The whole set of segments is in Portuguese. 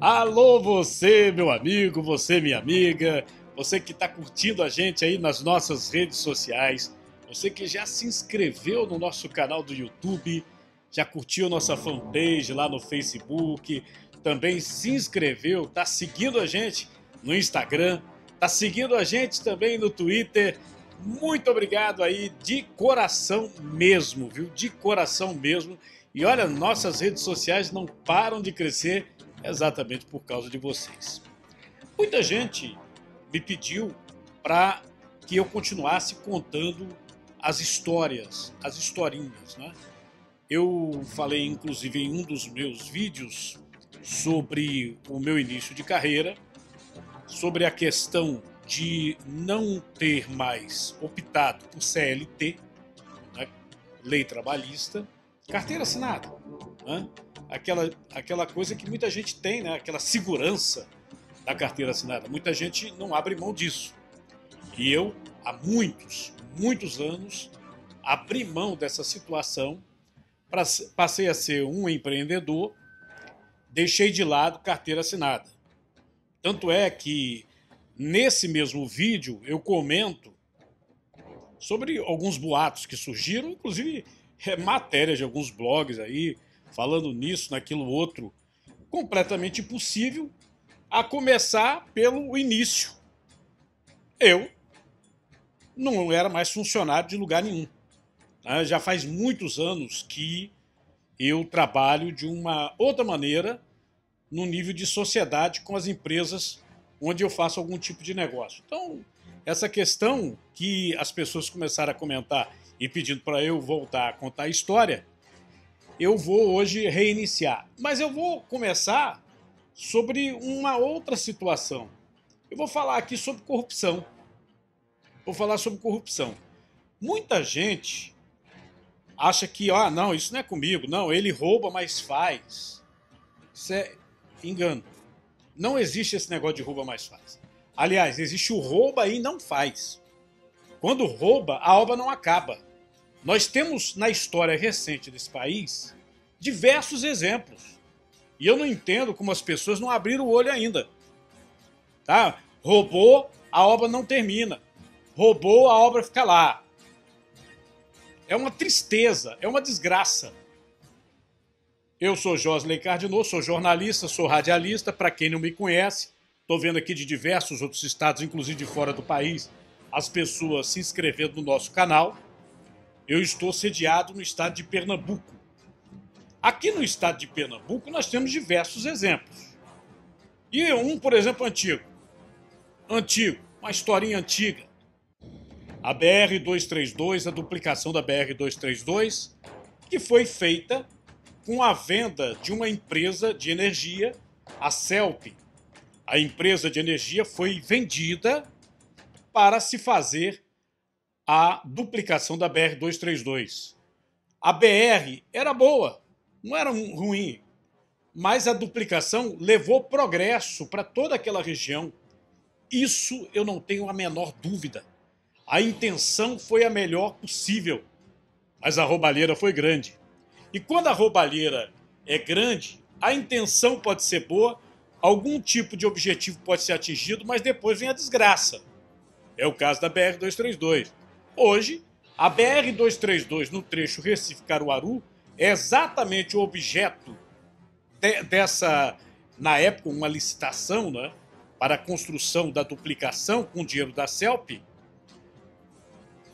Alô, você, meu amigo, você, minha amiga, você que está curtindo a gente aí nas nossas redes sociais, você que já se inscreveu no nosso canal do YouTube, já curtiu nossa fanpage lá no Facebook, também se inscreveu, está seguindo a gente no Instagram, está seguindo a gente também no Twitter. Muito obrigado aí, de coração mesmo, viu? De coração mesmo. E olha, nossas redes sociais não param de crescer exatamente por causa de vocês. Muita gente me pediu para que eu continuasse contando as histórias, as historinhas, né? Eu falei, inclusive, em um dos meus vídeos sobre o meu início de carreira, sobre a questão de não ter mais optado por CLT, né? Lei trabalhista, carteira assinada, né? Aquela coisa que muita gente tem, né? Aquela segurança da carteira assinada. Muita gente não abre mão disso. E eu, há muitos anos, abri mão dessa situação, passei a ser um empreendedor, deixei de lado carteira assinada. Tanto é que nesse mesmo vídeo eu comento sobre alguns boatos que surgiram, inclusive matérias de alguns blogs aí, falando nisso, naquilo outro, completamente impossível, a começar pelo início. Eu não era mais funcionário de lugar nenhum. Já faz muitos anos que eu trabalho de uma outra maneira no nível de sociedade com as empresas onde eu faço algum tipo de negócio. Então, essa questão que as pessoas começaram a comentar e pedindo para eu voltar a contar a história, eu vou hoje reiniciar. Mas eu vou começar sobre uma outra situação. Eu vou falar aqui sobre corrupção. Vou falar sobre corrupção. Muita gente acha que, não, isso não é comigo. Não, ele rouba, mas faz. Isso é engano. Não existe esse negócio de rouba, mas faz. Aliás, existe o rouba e não faz. Quando rouba, a obra não acaba. Nós temos na história recente desse país diversos exemplos. E eu não entendo como as pessoas não abriram o olho ainda. Tá? Roubou, a obra não termina. Roubou, a obra fica lá. É uma tristeza, é uma desgraça. Eu sou Josley Cardinô, sou jornalista, sou radialista. Para quem não me conhece, estou vendo aqui de diversos outros estados, inclusive de fora do país, as pessoas se inscrevendo no nosso canal. Eu estou sediado no estado de Pernambuco. Aqui no estado de Pernambuco nós temos diversos exemplos. E um, por exemplo, antigo, uma historinha antiga. A BR-232, a duplicação da BR-232, que foi feita com a venda de uma empresa de energia, a CELP. A empresa de energia foi vendida para se fazer a duplicação da BR-232. A BR era boa, não era ruim, mas a duplicação levou progresso para toda aquela região. Isso eu não tenho a menor dúvida. A intenção foi a melhor possível, mas a roubalheira foi grande. E quando a roubalheira é grande, a intenção pode ser boa, algum tipo de objetivo pode ser atingido, mas depois vem a desgraça. É o caso da BR-232. Hoje, a BR-232 no trecho Recife-Caruaru é exatamente o objeto dessa, na época, uma licitação, né, para a construção da duplicação com dinheiro da CELP.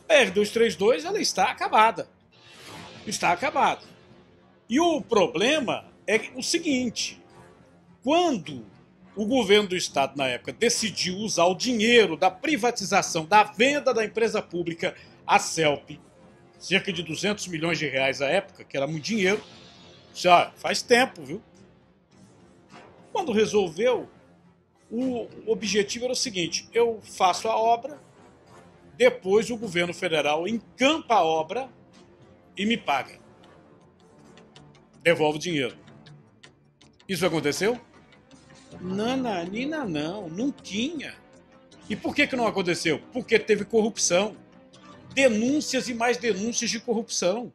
A BR-232 ela está acabada. Está acabada. E o problema é o seguinte: quando o governo do estado, na época, decidiu usar o dinheiro da privatização, da venda da empresa pública, a CELP, cerca de 200 milhões de reais à época, que era muito dinheiro, já faz tempo, viu? Quando resolveu, o objetivo era o seguinte: eu faço a obra, depois o governo federal encampa a obra e me paga. Devolve o dinheiro. Isso aconteceu? Nananina não tinha. E por que não aconteceu? Porque teve corrupção. Denúncias e mais denúncias de corrupção.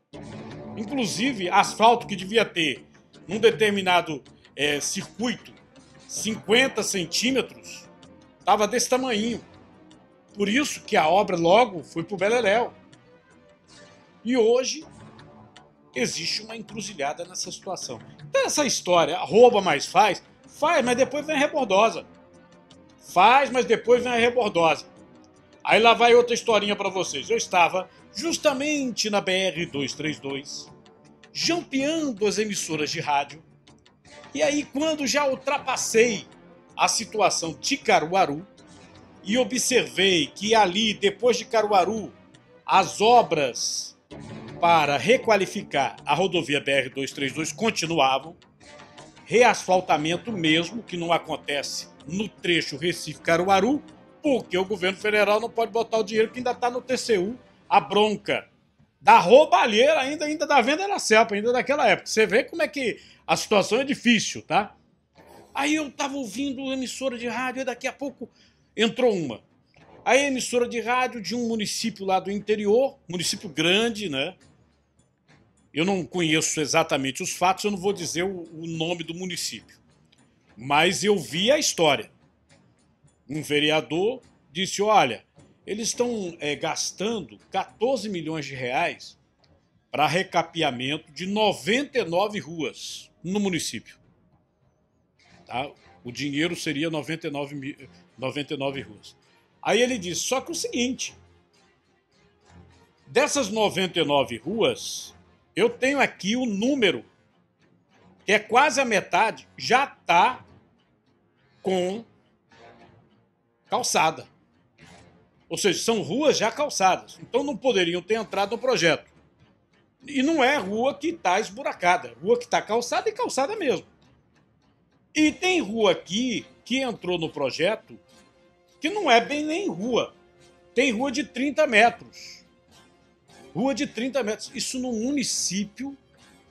Inclusive, asfalto que devia ter num determinado circuito 50 centímetros, estava desse tamanho. Por isso que a obra logo foi para o beleléu. E hoje existe uma encruzilhada nessa situação. Então essa história, rouba mais faz, mas depois vem a rebordosa. Faz, mas depois vem a rebordosa. Aí lá vai outra historinha para vocês. Eu estava justamente na BR-232, jampeando as emissoras de rádio. E aí, quando já ultrapassei a situação de Caruaru e observei que ali, depois de Caruaru, as obras para requalificar a rodovia BR-232 continuavam, reasfaltamento mesmo, que não acontece no trecho Recife-Caruaru, porque o governo federal não pode botar o dinheiro que ainda está no TCU, a bronca da roubalheira ainda da venda na Celpa, ainda daquela época. Você vê como é que a situação é difícil, tá? Aí eu tava ouvindo emissora de rádio e daqui a pouco entrou uma. Aí a emissora de rádio de um município lá do interior, município grande, né? Eu não conheço exatamente os fatos, eu não vou dizer o nome do município. Mas eu vi a história. Um vereador disse, olha, eles estão gastando 14 milhões de reais para recapeamento de 99 ruas no município. Tá? O dinheiro seria 99 ruas. Aí ele disse, só que o seguinte, dessas 99 ruas, eu tenho aqui o número, que é quase a metade, já está com calçada. Ou seja, são ruas já calçadas. Então não poderiam ter entrado no projeto. E não é rua que está esburacada. Rua que está calçada e calçada mesmo. E tem rua aqui que entrou no projeto que não é bem nem rua. Tem rua de 30 metros. Rua de 30 metros. Isso no município,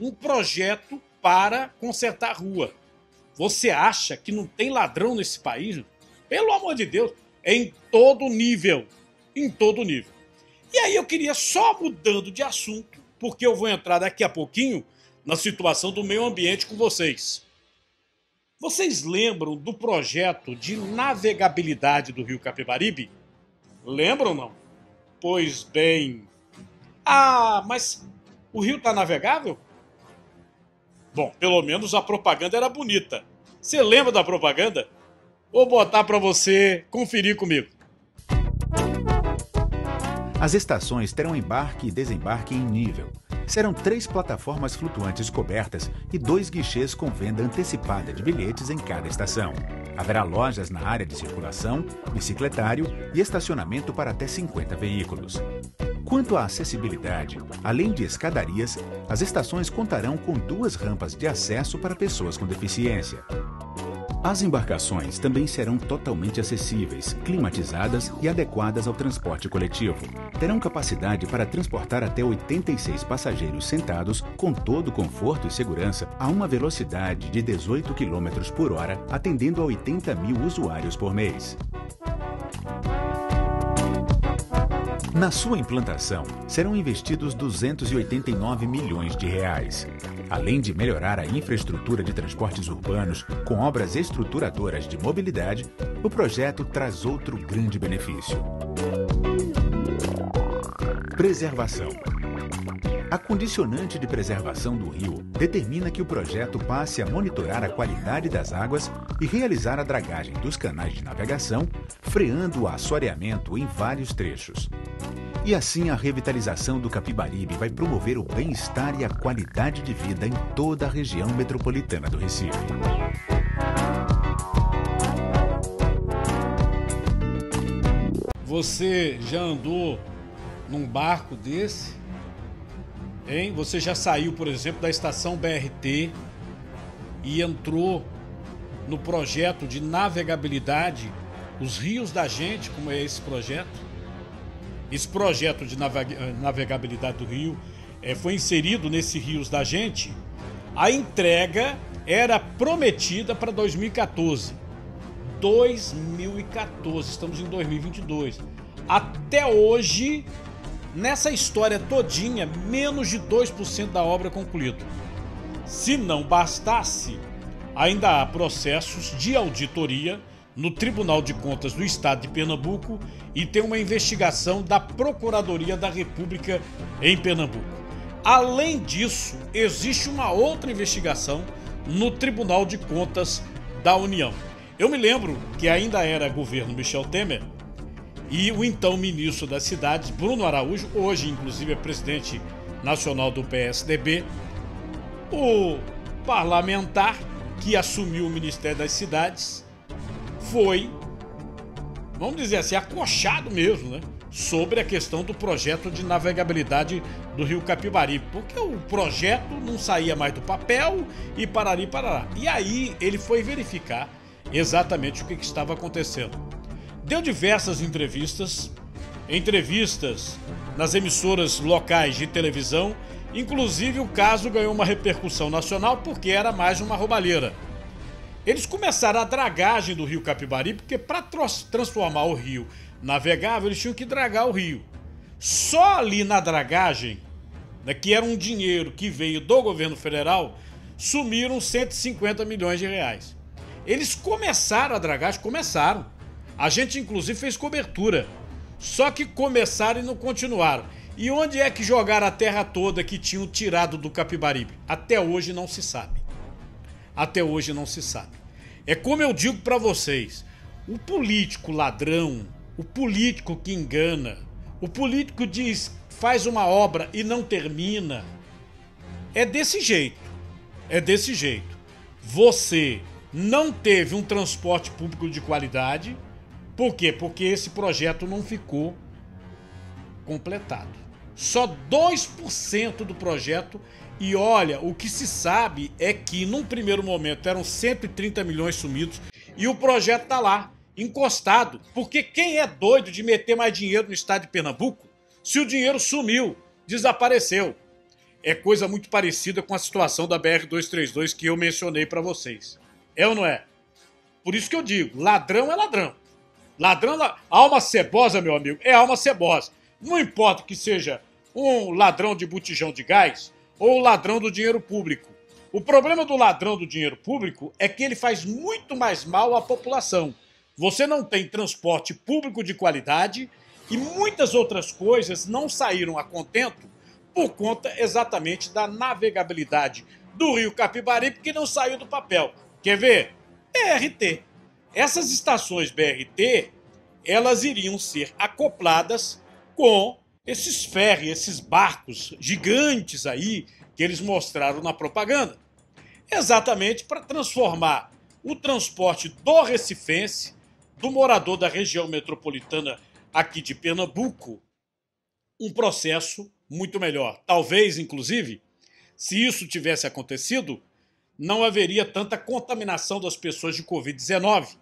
um projeto para consertar rua. Você acha que não tem ladrão nesse país? Pelo amor de Deus, é em todo nível. Em todo nível. E aí eu queria, só mudando de assunto, porque eu vou entrar daqui a pouquinho na situação do meio ambiente com vocês. Vocês lembram do projeto de navegabilidade do Rio Capibaribe? Lembram ou não? Pois bem... Ah, mas o rio está navegável? Bom, pelo menos a propaganda era bonita. Você lembra da propaganda? Vou botar para você conferir comigo. As estações terão embarque e desembarque em nível. Serão 3 plataformas flutuantes cobertas e 2 guichês com venda antecipada de bilhetes em cada estação. Haverá lojas na área de circulação, bicicletário e estacionamento para até 50 veículos. Quanto à acessibilidade, além de escadarias, as estações contarão com 2 rampas de acesso para pessoas com deficiência. As embarcações também serão totalmente acessíveis, climatizadas e adequadas ao transporte coletivo. Terão capacidade para transportar até 86 passageiros sentados com todo conforto e segurança a uma velocidade de 18 km por hora, atendendo a 80 mil usuários por mês. Na sua implantação, serão investidos 289 milhões de reais. Além de melhorar a infraestrutura de transportes urbanos com obras estruturadoras de mobilidade, o projeto traz outro grande benefício: preservação. A condicionante de preservação do rio determina que o projeto passe a monitorar a qualidade das águas e realizar a dragagem dos canais de navegação, freando o assoreamento em vários trechos. E assim a revitalização do Capibaribe vai promover o bem-estar e a qualidade de vida em toda a região metropolitana do Recife. Você já andou num barco desse? Hein? Você já saiu, por exemplo, da estação BRT e entrou no projeto de navegabilidade Os Rios da Gente, como é esse projeto? Esse projeto de navegabilidade do rio foi inserido nesse Rios da Gente. A entrega era prometida para 2014. 2014, estamos em 2022. Até hoje, nessa história todinha, menos de 2% da obra concluída. Se não bastasse, ainda há processos de auditoria no Tribunal de Contas do Estado de Pernambuco e tem uma investigação da Procuradoria da República em Pernambuco. Além disso, existe uma outra investigação no Tribunal de Contas da União. Eu me lembro que ainda era governo Michel Temer e o então ministro das Cidades, Bruno Araújo, hoje inclusive é presidente nacional do PSDB, o parlamentar que assumiu o Ministério das Cidades foi, vamos dizer assim, acochado mesmo, né? Sobre a questão do projeto de navegabilidade do Rio Capibaribe, porque o projeto não saía mais do papel e parari parará. E aí ele foi verificar exatamente o que estava acontecendo. Deu diversas entrevistas nas emissoras locais de televisão, inclusive o caso ganhou uma repercussão nacional porque era mais uma roubalheira. Eles começaram a dragagem do Rio Capibaribe, porque para transformar o rio navegável, eles tinham que dragar o rio. Só ali na dragagem, né, que era um dinheiro que veio do governo federal, sumiram 150 milhões de reais. Eles começaram a dragagem, começaram. A gente inclusive fez cobertura. Só que começaram e não continuaram. E onde é que jogaram a terra toda que tinham tirado do Capibaribe? Até hoje não se sabe. Até hoje não se sabe. É como eu digo para vocês, o político ladrão, o político que engana, o político diz, faz uma obra e não termina, é desse jeito. É desse jeito. Você não teve um transporte público de qualidade. Por quê? Porque esse projeto não ficou completado. Só 2% do projeto. E olha, o que se sabe é que num primeiro momento eram 130 milhões sumidos e o projeto tá lá, encostado. Porque quem é doido de meter mais dinheiro no estado de Pernambuco se o dinheiro sumiu, desapareceu? É coisa muito parecida com a situação da BR-232 que eu mencionei para vocês. É ou não é? Por isso que eu digo, ladrão é ladrão. Ladrão, alma cebosa, meu amigo, é alma cebosa. Não importa que seja um ladrão de botijão de gás ou ladrão do dinheiro público. O problema do ladrão do dinheiro público é que ele faz muito mais mal à população. Você não tem transporte público de qualidade e muitas outras coisas não saíram a contento por conta exatamente da navegabilidade do Rio Capibaribe, que não saiu do papel. Quer ver? BRT. Essas estações BRT, elas iriam ser acopladas com esses ferries, esses barcos gigantes aí que eles mostraram na propaganda. Exatamente para transformar o transporte do recifense, do morador da região metropolitana aqui de Pernambuco, um processo muito melhor. Talvez, inclusive, se isso tivesse acontecido, não haveria tanta contaminação das pessoas de Covid-19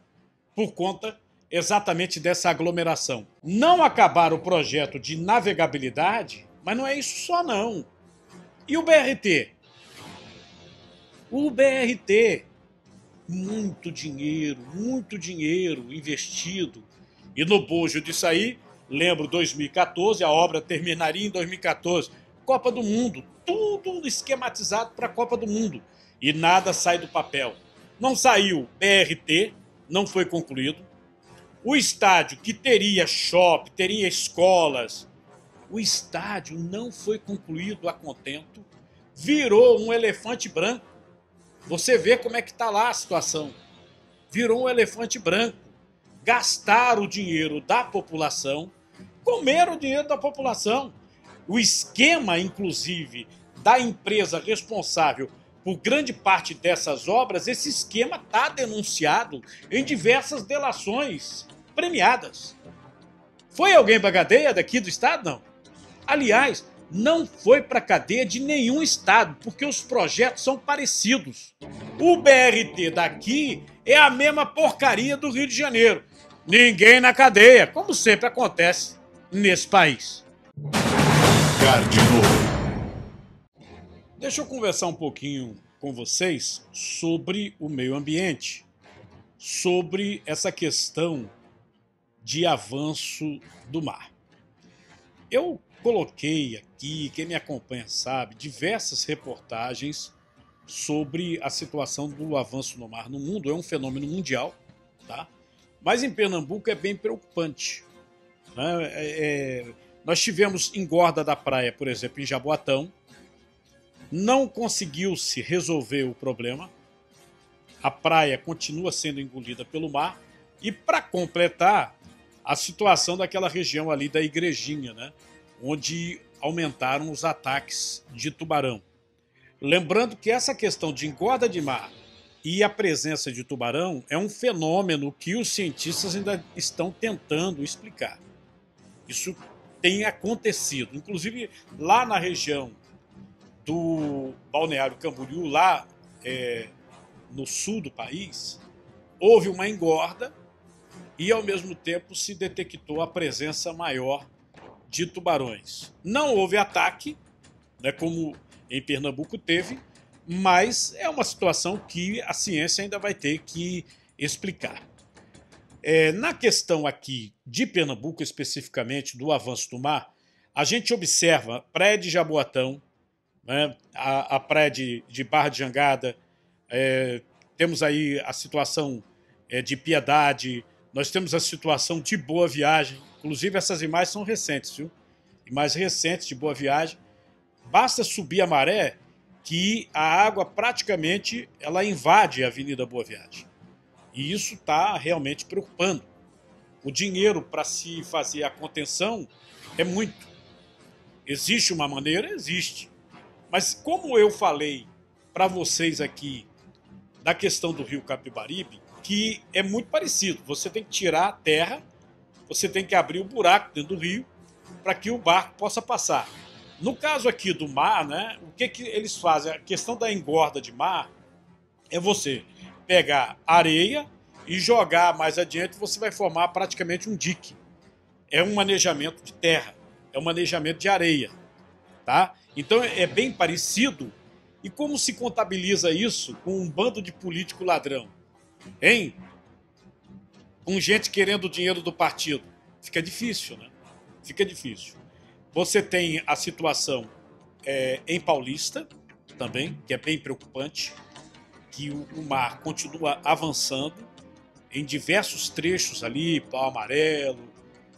por conta exatamente dessa aglomeração. Não acabar o projeto de navegabilidade, mas não é isso só não. E o BRT? O BRT, muito dinheiro investido. E no bojo disso aí, lembro 2014, a obra terminaria em 2014. Copa do Mundo, tudo esquematizado para a Copa do Mundo. E nada sai do papel. Não saiu BRT, não foi concluído. O estádio que teria shopping, teria escolas, o estádio não foi concluído a contento, virou um elefante branco. Você vê como é que está lá a situação. Virou um elefante branco. Gastaram o dinheiro da população, comeram o dinheiro da população. O esquema, inclusive, da empresa responsável por grande parte dessas obras, esse esquema está denunciado em diversas delações premiadas. Foi alguém para a cadeia daqui do estado? Não. Aliás, não foi para a cadeia de nenhum estado, porque os projetos são parecidos. O BRT daqui é a mesma porcaria do Rio de Janeiro. Ninguém na cadeia, como sempre acontece nesse país. Cardinal. Deixa eu conversar um pouquinho com vocês sobre o meio ambiente, sobre essa questão de avanço do mar. Eu coloquei aqui, quem me acompanha sabe, diversas reportagens sobre a situação do avanço do mar no mundo. É um fenômeno mundial, tá? Mas em Pernambuco é bem preocupante, né? Nós tivemos engorda da praia, por exemplo, em Jaboatão. Não conseguiu-se resolver o problema. A praia continua sendo engolida pelo mar. E para completar, a situação daquela região ali da Igrejinha, né? Onde aumentaram os ataques de tubarão. Lembrando que essa questão de engorda de mar e a presença de tubarão é um fenômeno que os cientistas ainda estão tentando explicar. Isso tem acontecido. Inclusive, lá na região do Balneário Camboriú, lá no sul do país, houve uma engorda e, ao mesmo tempo, se detectou a presença maior de tubarões. Não houve ataque, né, como em Pernambuco teve, mas é uma situação que a ciência ainda vai ter que explicar. Na questão aqui de Pernambuco, especificamente do avanço do mar, a gente observa praia de Jaboatão, né, a praia de Barra de Jangada, temos aí a situação de Piedade, nós temos a situação de Boa Viagem, inclusive essas imagens são recentes, viu? Imagens recentes de Boa Viagem. Basta subir a maré que a água praticamente ela invade a Avenida Boa Viagem. E isso está realmente preocupando. O dinheiro para se fazer a contenção é muito. Existe uma maneira? Existe. Mas como eu falei para vocês aqui da questão do rio Capibaribe, que é muito parecido. Você tem que tirar a terra, você tem que abrir o buraco dentro do rio para que o barco possa passar. No caso aqui do mar, né, o que eles fazem? A questão da engorda de mar é você pegar areia e jogar mais adiante, você vai formar praticamente um dique. É um manejamento de terra, é um manejamento de areia, tá? Então é bem parecido. E como se contabiliza isso com um bando de político ladrão? Hein? Com gente querendo o dinheiro do partido. Fica difícil, né? Fica difícil. Você tem a situação em Paulista também, que é bem preocupante, que o mar continua avançando em diversos trechos ali, Pau Amarelo,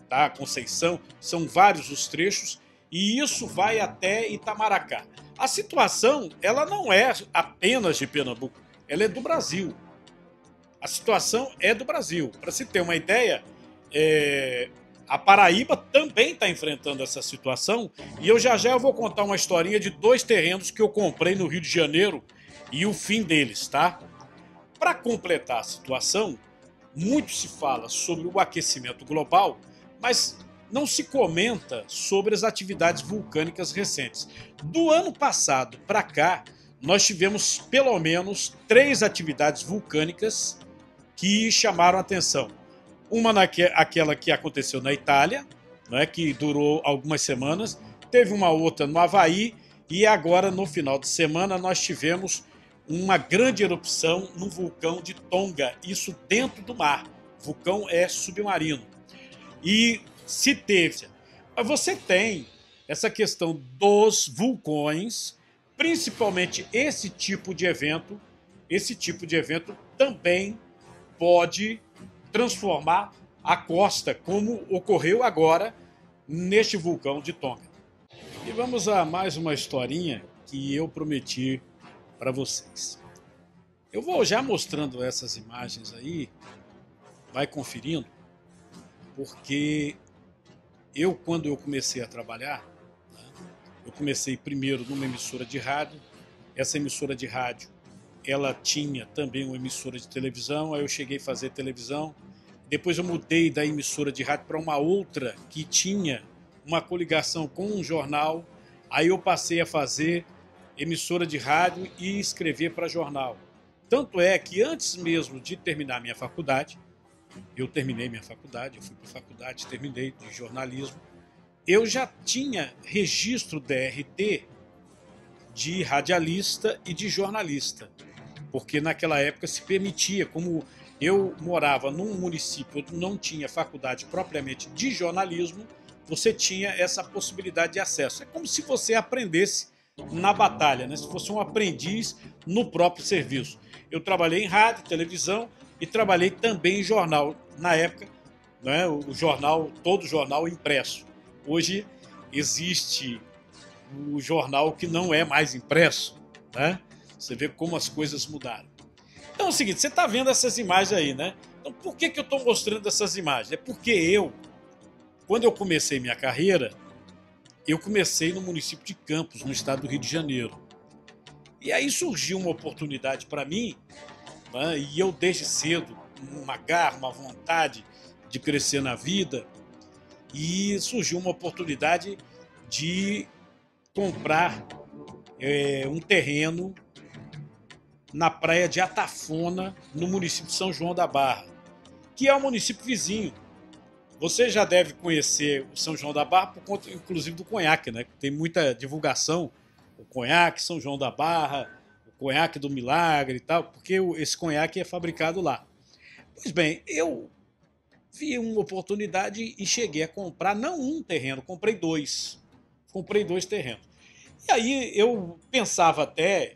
tá? Conceição, são vários os trechos, e isso vai até Itamaracá. A situação, ela não é apenas de Pernambuco, ela é do Brasil. A situação é do Brasil. Para se ter uma ideia, a Paraíba também está enfrentando essa situação, e eu já vou contar uma historinha de 2 terrenos que eu comprei no Rio de Janeiro e o fim deles, tá? Para completar a situação, muito se fala sobre o aquecimento global, mas não se comenta sobre as atividades vulcânicas recentes. Do ano passado para cá, nós tivemos pelo menos 3 atividades vulcânicas que chamaram a atenção. Uma aquela que aconteceu na Itália, né, que durou algumas semanas, teve uma outra no Havaí, e agora no final de semana nós tivemos uma grande erupção no vulcão de Tonga, isso dentro do mar. O vulcão é submarino. E se teve, mas você tem essa questão dos vulcões, principalmente esse tipo de evento também pode transformar a costa, como ocorreu agora neste vulcão de Tonga. E vamos a mais uma historinha que eu prometi para vocês. Eu vou já mostrando essas imagens aí, vai conferindo, porque quando eu comecei a trabalhar, né, eu comecei primeiro numa emissora de rádio. Essa emissora de rádio, ela tinha também uma emissora de televisão, aí eu cheguei a fazer televisão. Depois eu mudei da emissora de rádio para uma outra que tinha uma coligação com um jornal. Aí eu passei a fazer emissora de rádio e escrever para jornal. Tanto é que antes mesmo de terminar minha faculdade, eu terminei minha faculdade, eu fui para a faculdade, terminei de jornalismo, eu já tinha registro DRT de radialista e de jornalista, porque naquela época se permitia, como eu morava num município onde não tinha faculdade propriamente de jornalismo, você tinha essa possibilidade de acesso. É como se você aprendesse na batalha, né? Se fosse um aprendiz no próprio serviço. Eu trabalhei em rádio, televisão e trabalhei também em jornal. Na época, né, o jornal, todo jornal impresso. Hoje existe o jornal que não é mais impresso, né? Você vê como as coisas mudaram. Então é o seguinte, você está vendo essas imagens aí, né? Então por que eu estou mostrando essas imagens? É porque quando eu comecei minha carreira, eu comecei no município de Campos, no estado do Rio de Janeiro. E aí surgiu uma oportunidade para mim, né? E eu desde cedo, uma garra, uma vontade de crescer na vida, e surgiu uma oportunidade de comprar um terreno na praia de Atafona, no município de São João da Barra, que é um município vizinho. Você já deve conhecer o São João da Barra por conta, inclusive, do conhaque, né? Tem muita divulgação, o conhaque São João da Barra, o conhaque do Milagre e tal, porque esse conhaque é fabricado lá. Pois bem, eu vi uma oportunidade e cheguei a comprar, não um terreno, comprei dois. Comprei dois terrenos. E aí eu pensava até,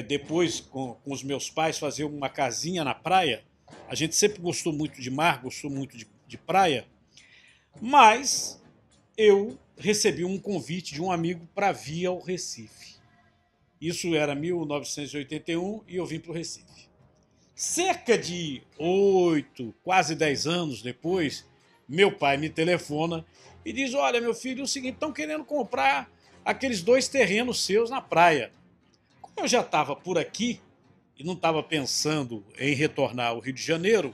depois com os meus pais, fazer uma casinha na praia. A gente sempre gostou muito de mar, gostou muito de praia, mas eu recebi um convite de um amigo para vir ao Recife. Isso era 1981 e eu vim para o Recife. Cerca de 8, quase 10 anos depois, meu pai me telefona e diz: olha, meu filho, é o seguinte, estão querendo comprar aqueles dois terrenos seus na praia. Como eu já estava por aqui e não estava pensando em retornar ao Rio de Janeiro,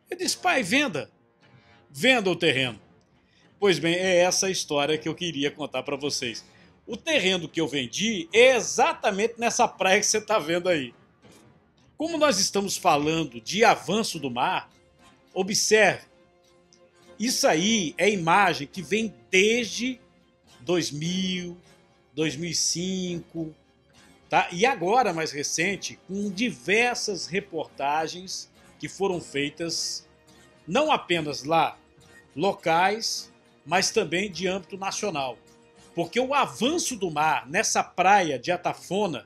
eu disse: pai, venda o terreno. Pois bem, é essa a história que eu queria contar para vocês. O terreno que eu vendi é exatamente nessa praia que você está vendo aí. Como nós estamos falando de avanço do mar, observe, isso aí é imagem que vem desde 2000, 2005, tá? E agora, mais recente, com diversas reportagens que foram feitas, não apenas lá, locais, mas também de âmbito nacional. Porque o avanço do mar nessa praia de Atafona,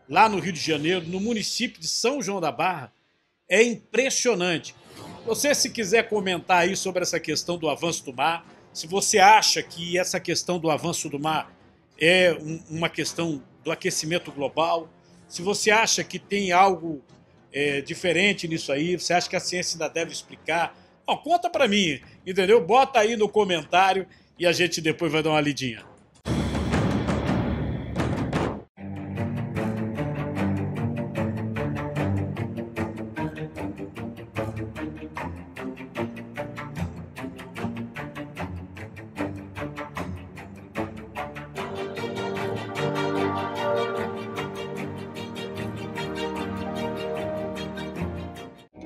lá no Rio de Janeiro, no município de São João da Barra, é impressionante. Você, se quiser comentar aí sobre essa questão do avanço do mar, se você acha que essa questão do avanço do mar é uma questão do aquecimento global, se você acha que tem algo diferente nisso aí, você acha que a ciência ainda deve explicar, conta para mim, entendeu? Bota aí no comentário e a gente depois vai dar uma lidinha.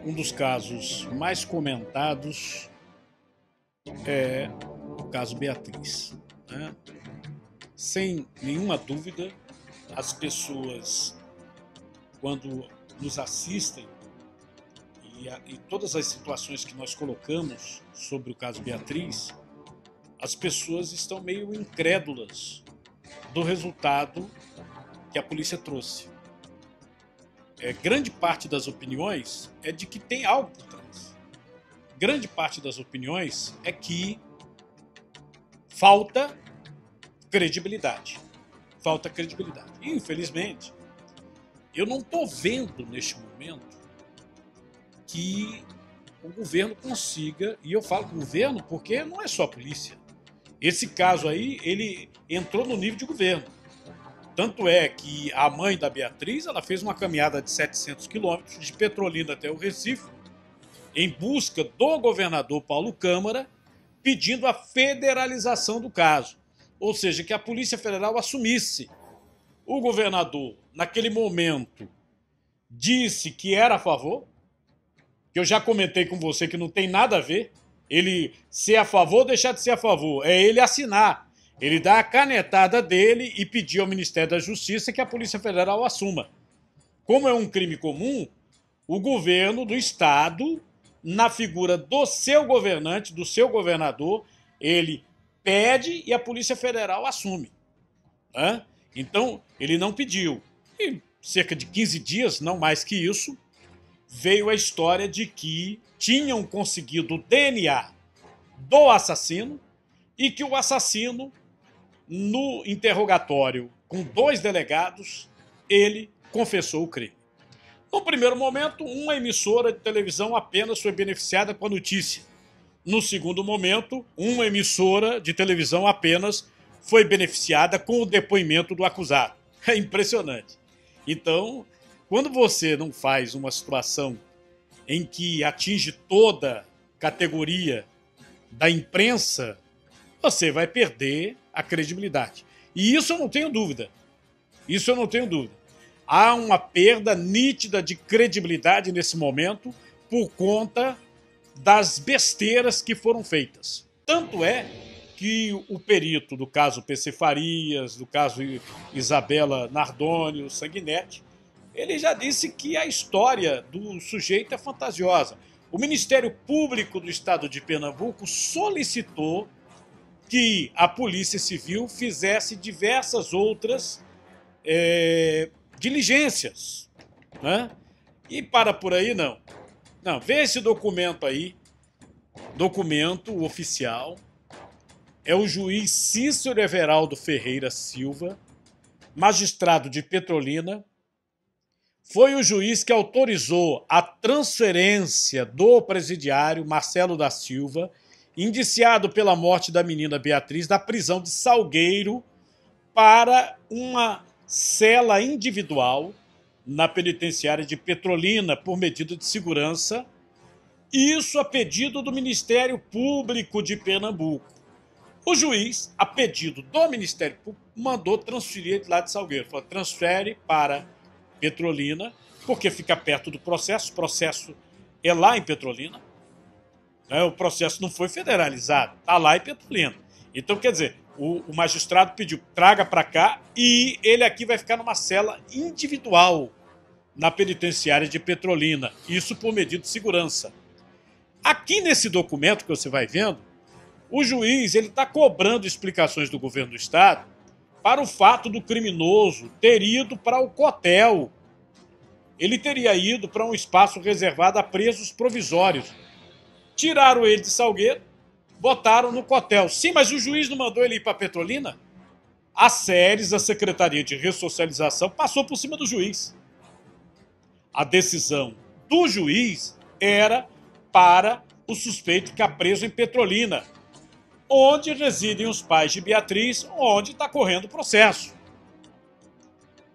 Um dos casos mais comentados é o caso Beatriz, né? Sem nenhuma dúvida, as pessoas, quando nos assistem e todas as situações que nós colocamos sobre o caso Beatriz, as pessoas estão meio incrédulas do resultado que a polícia trouxe. Grande parte das opiniões é de que tem algo por trás. Grande parte das opiniões é que falta credibilidade. Falta credibilidade. E, infelizmente, eu não estou vendo neste momento que o governo consiga, e eu falo governo porque não é só a polícia. Esse caso aí, ele entrou no nível de governo. Tanto é que a mãe da Beatriz, ela fez uma caminhada de 700 quilômetros de Petrolina até o Recife, em busca do governador Paulo Câmara, pedindo a federalização do caso. Ou seja, que a Polícia Federal assumisse. O governador, naquele momento, disse que era a favor, que eu já comentei com você que não tem nada a ver, ele ser a favor ou deixar de ser a favor, é ele assinar. Ele dá a canetada dele e pedir ao Ministério da Justiça que a Polícia Federal assuma. Como é um crime comum, o governo do Estado, na figura do seu governante, do seu governador, ele pede e a Polícia Federal assume. Então, ele não pediu. E cerca de 15 dias, não mais que isso, veio a história de que tinham conseguido o DNA do assassino e que o assassino, no interrogatório com 2 delegados, ele confessou o crime. No primeiro momento, uma emissora de televisão apenas foi beneficiada com a notícia. No segundo momento, uma emissora de televisão apenas foi beneficiada com o depoimento do acusado. É impressionante. Então, quando você não faz uma situação em que atinge toda categoria da imprensa, você vai perder a credibilidade. E isso eu não tenho dúvida. Isso eu não tenho dúvida. Há uma perda nítida de credibilidade nesse momento por conta das besteiras que foram feitas. Tanto é que o perito do caso PC Farias, do caso Isabela Nardoni, o Sanguinetti, ele já disse que a história do sujeito é fantasiosa. O Ministério Público do Estado de Pernambuco solicitou que a Polícia Civil fizesse diversas outras diligências, né? E para por aí, não. Não, vê esse documento aí, documento oficial, é o juiz Cícero Everaldo Ferreira Silva, magistrado de Petrolina, foi o juiz que autorizou a transferência do presidiário Marcelo da Silva, indiciado pela morte da menina Beatriz, da prisão de Salgueiro para uma cela individual na penitenciária de Petrolina por medida de segurança, isso a pedido do Ministério Público de Pernambuco. O juiz, a pedido do Ministério Público, mandou transferir ele lá de Salgueiro. Falou, transfere para Petrolina, porque fica perto do processo. O processo é lá em Petrolina. O processo não foi federalizado, está lá em Petrolina. Então, quer dizer, o magistrado pediu, traga para cá e ele aqui vai ficar numa cela individual na penitenciária de Petrolina. Isso por medida de segurança. Aqui nesse documento que você vai vendo, o juiz está cobrando explicações do governo do Estado para o fato do criminoso ter ido para o cotel. Ele teria ido para um espaço reservado a presos provisórios. Tiraram ele de Salgueiro, botaram no cotel. Sim, mas o juiz não mandou ele ir para Petrolina? A SERES, a Secretaria de Ressocialização, passou por cima do juiz. A decisão do juiz era para o suspeito ficar preso em Petrolina, onde residem os pais de Beatriz, onde está correndo o processo.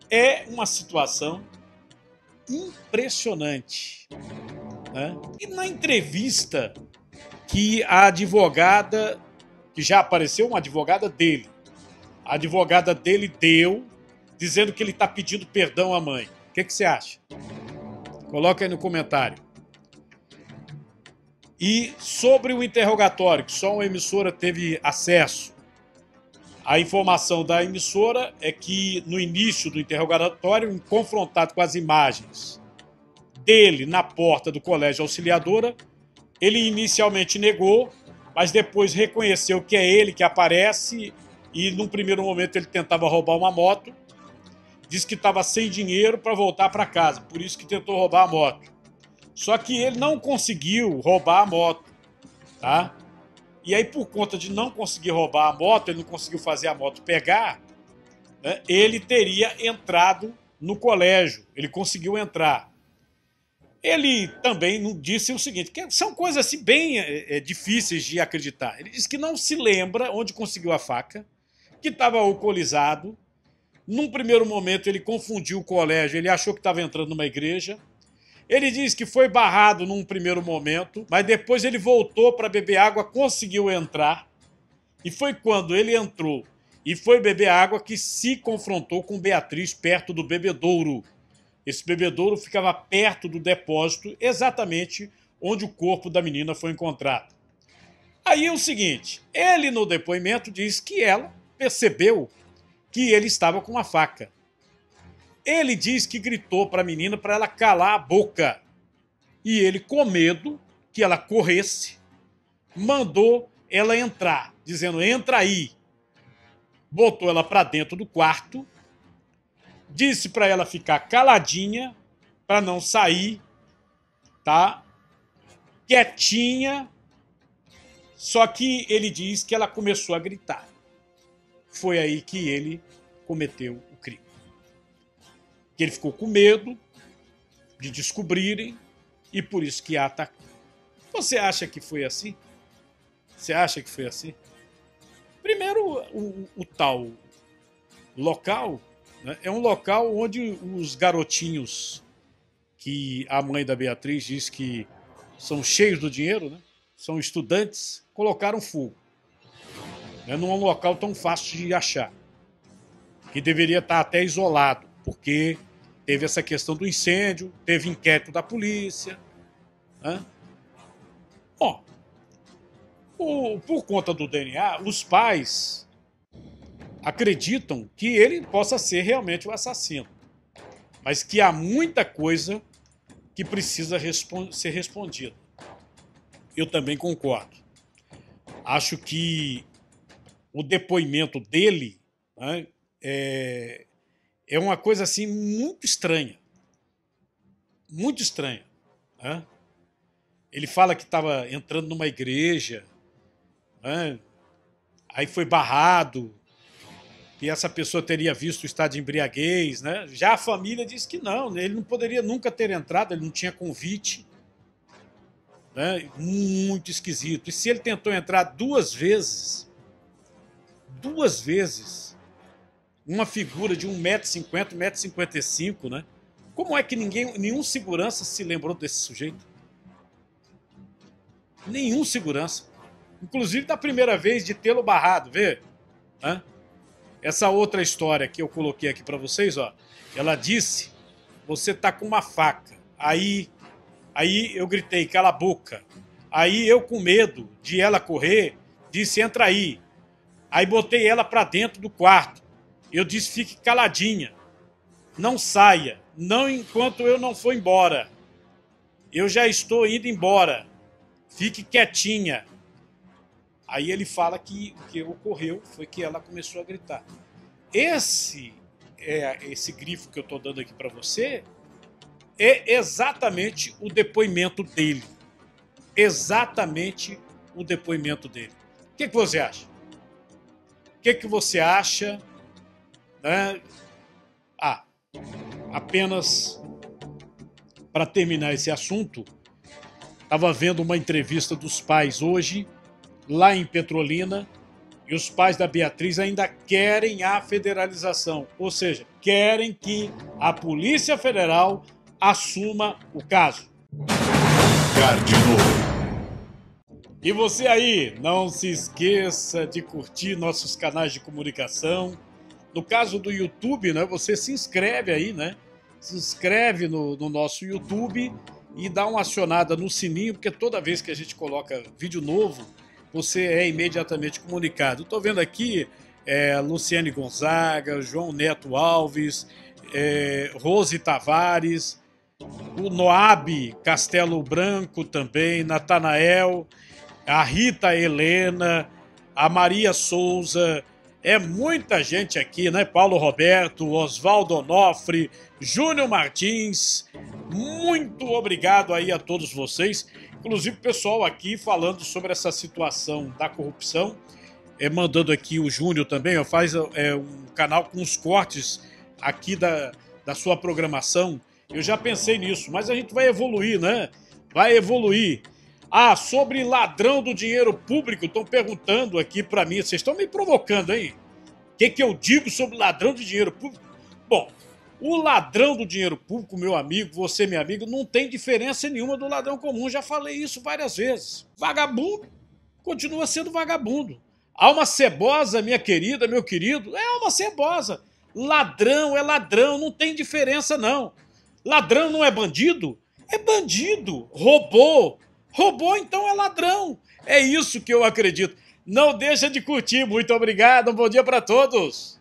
É uma situação impressionante, né? E na entrevista que a advogada, que já apareceu, uma advogada dele, a advogada dele deu, dizendo que ele está pedindo perdão à mãe. O que você acha? Coloca aí no comentário. E sobre o interrogatório, que só uma emissora teve acesso, a informação da emissora é que no início do interrogatório, em confrontado com as imagens dele na porta do Colégio Auxiliadora, ele inicialmente negou, mas depois reconheceu que é ele que aparece e num primeiro momento ele tentava roubar uma moto, disse que estava sem dinheiro para voltar para casa, por isso que tentou roubar a moto. Só que ele não conseguiu roubar a moto, tá? E aí, por conta de não conseguir roubar a moto, ele não conseguiu fazer a moto pegar, né, ele teria entrado no colégio, ele conseguiu entrar. Ele também disse o seguinte, que são coisas assim bem difíceis de acreditar. Ele disse que não se lembra onde conseguiu a faca, que estava alcoolizado. Num primeiro momento ele confundiu o colégio, ele achou que estava entrando numa igreja. Ele disse que foi barrado num primeiro momento, mas depois ele voltou para beber água, conseguiu entrar. E foi quando ele entrou e foi beber água que se confrontou com Beatriz perto do bebedouro. Esse bebedouro ficava perto do depósito, exatamente onde o corpo da menina foi encontrado. Aí é o seguinte, ele no depoimento diz que ela percebeu que ele estava com uma faca. Ele diz que gritou para a menina para ela calar a boca. E ele, com medo que ela corresse, mandou ela entrar, dizendo, entra aí. Botou ela para dentro do quarto disse para ela ficar caladinha, para não sair, tá? Quietinha. Só que ele diz que ela começou a gritar. Foi aí que ele cometeu o crime. Que ele ficou com medo de descobrirem e por isso que a atacou. Você acha que foi assim? Você acha que foi assim? Primeiro, o tal local, né, é um local onde os garotinhos que a mãe da Beatriz diz que são cheios do dinheiro, né, são estudantes, colocaram fogo. Né, não é um local tão fácil de achar. Que deveria estar até isolado, porque teve essa questão do incêndio, teve inquérito da polícia. Né? Bom, por conta do DNA, os pais acreditam que ele possa ser realmente o assassino, mas que há muita coisa que precisa ser respondida. Eu também concordo. Acho que o depoimento dele, né, é uma coisa assim muito estranha. Muito estranha. Né? Ele fala que estava entrando numa igreja, né? Aí foi barrado, e essa pessoa teria visto o estado de embriaguez. Né? Já a família diz que não, ele não poderia nunca ter entrado, ele não tinha convite. Né? Muito esquisito. E se ele tentou entrar duas vezes, uma figura de 1,50 m, 1,55 m, né? Como é que nenhum segurança se lembrou desse sujeito? Nenhum segurança. Inclusive da primeira vez de tê-lo barrado, vê? Hã? Essa outra história que eu coloquei aqui para vocês, ó. Ela disse, você tá com uma faca. Aí eu gritei, cala a boca. Aí eu, com medo de ela correr, disse, entra aí. Aí botei ela para dentro do quarto. Eu disse, fique caladinha. Não saia. Não enquanto eu não for embora. Eu já estou indo embora. Fique quietinha. Aí ele fala que o que ocorreu foi que ela começou a gritar. Esse grifo que eu estou dando aqui para você é exatamente o depoimento dele. Exatamente o depoimento dele. O que você acha? O que você acha? Né? Apenas para terminar esse assunto, estava vendo uma entrevista dos pais hoje, lá em Petrolina, e os pais da Beatriz ainda querem a federalização, ou seja, querem que a Polícia Federal assuma o caso. E você aí, não se esqueça de curtir nossos canais de comunicação. No caso do YouTube, né, você se inscreve aí, né? Se inscreve no nosso YouTube e dá uma acionada no sininho, porque toda vez que a gente coloca vídeo novo, você é imediatamente comunicado. Estou vendo aqui Luciane Gonzaga, João Neto Alves, Rose Tavares, o Noab Castelo Branco também, Natanael, a Rita Helena, a Maria Souza. É muita gente aqui, né? Paulo Roberto, Oswaldo Onofre, Júnior Martins. Muito obrigado aí a todos vocês. Inclusive o pessoal aqui falando sobre essa situação da corrupção. Mandando aqui o Júnior também, ó, faz um canal com os cortes aqui da sua programação. Eu já pensei nisso, mas a gente vai evoluir, né? Vai evoluir. Sobre ladrão do dinheiro público, estão perguntando aqui para mim, vocês estão me provocando, hein? O que eu digo sobre ladrão de dinheiro público? Bom, o ladrão do dinheiro público, meu amigo, você, minha amiga, não tem diferença nenhuma do ladrão comum, já falei isso várias vezes. Vagabundo continua sendo vagabundo. Alma cebosa, minha querida, meu querido, é alma cebosa. Ladrão é ladrão, não tem diferença não. Ladrão não é bandido? É bandido. Roubou, então é ladrão. É isso que eu acredito. Não deixa de curtir. Muito obrigado. Um bom dia para todos.